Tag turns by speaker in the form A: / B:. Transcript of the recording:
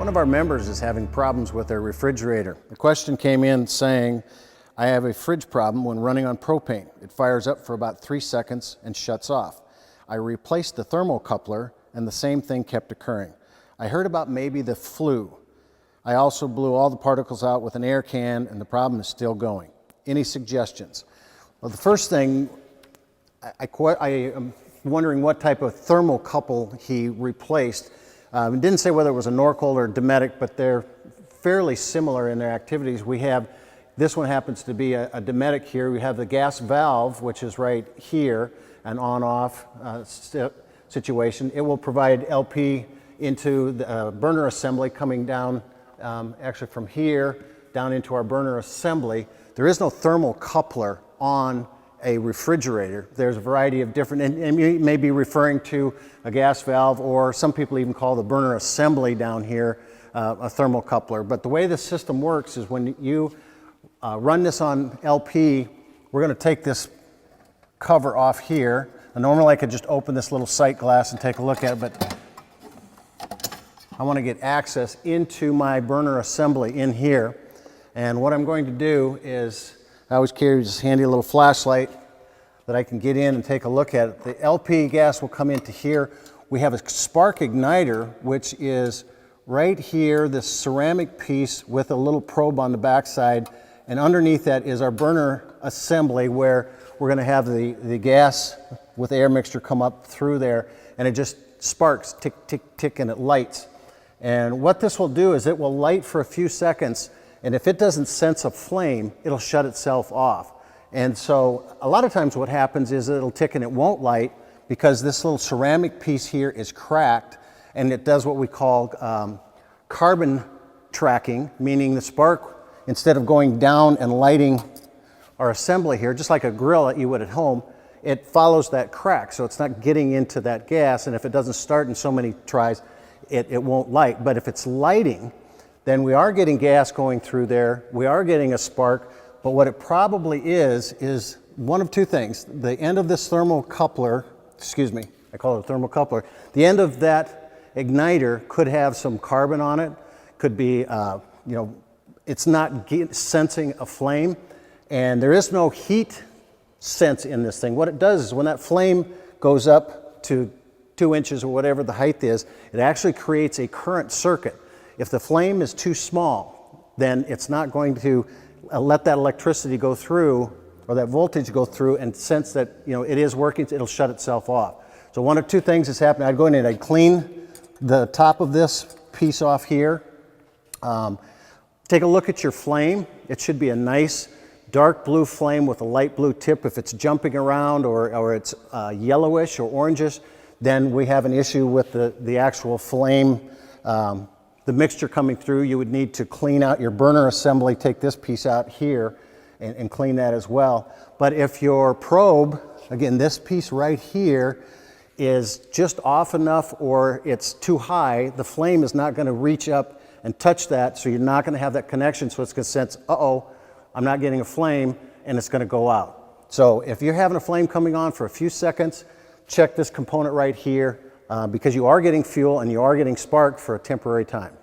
A: One of our members is having problems with their refrigerator. The question came in saying, I have a fridge problem when running on propane. It fires up for about 3 seconds and shuts off. I replaced the thermocoupler and the same thing kept occurring. I heard about maybe the flue. I also blew all the particles out with an air can and the problem is still going. Any suggestions? Well, the first thing, I am wondering what type of thermocouple he replaced. It didn't say whether it was a Norcold or a Dometic, but they're fairly similar in their activities. We have, this one happens to be a Dometic here. We have the gas valve, which is right here, an on-off situation. It will provide LP into the burner assembly coming down, actually from here down into our burner assembly. There is no thermocoupler on a refrigerator. There's a variety of different, and you may be referring to a gas valve, or some people even call the burner assembly down here a thermocoupler. But the way the system works is when you run this on LP, we're going to take this cover off here. And normally I could just open this little sight glass and take a look at it, but I want to get access into my burner assembly in here. And what I'm going to do is, I always carry this handy little flashlight that I can get in and take a look at it. The LP gas will come into here. We have a spark igniter, which is right here, this ceramic piece with a little probe on the backside. And underneath that is our burner assembly, where we're going to have the gas with air mixture come up through there. And it just sparks, tick, tick, tick, and it lights. And what this will do is it will light for a few seconds. And if it doesn't sense a flame, it'll shut itself off. And so a lot of times what happens is it'll tick and it won't light because this little ceramic piece here is cracked, and it does what we call carbon tracking, meaning the spark, instead of going down and lighting our assembly here, just like a grill that you would at home, it follows that crack. So it's not getting into that gas, and if it doesn't start in so many tries, it won't light. But if it's lighting, then we are getting gas going through there, we are getting a spark, but what it probably is one of two things. The end of this thermocoupler, excuse me, I call it a thermocoupler, the end of that igniter could have some carbon on it, could be, it's not sensing a flame, and there is no heat sense in this thing. What it does is when that flame goes up to 2 inches or whatever the height is, it actually creates a current circuit. If the flame is too small, then it's not going to let that electricity go through, or that voltage go through, and sense that it is working, it'll shut itself off. So one of two things is happening. I'd go in and I'd clean the top of this piece off here. Take a look at your flame. It should be a nice dark blue flame with a light blue tip. If it's jumping around or it's yellowish or orangish, then we have an issue with the actual flame. The mixture coming through. You would need to clean out your burner assembly, take this piece out here and clean that as well. But if your probe, again, this piece right here is just off enough or it's too high, the flame is not going to reach up and touch that, so you're not going to have that connection, so it's going to sense, uh-oh, I'm not getting a flame, and it's going to go out. So if you're having a flame coming on for a few seconds, check this component right here, because you are getting fuel and you are getting spark for a temporary time.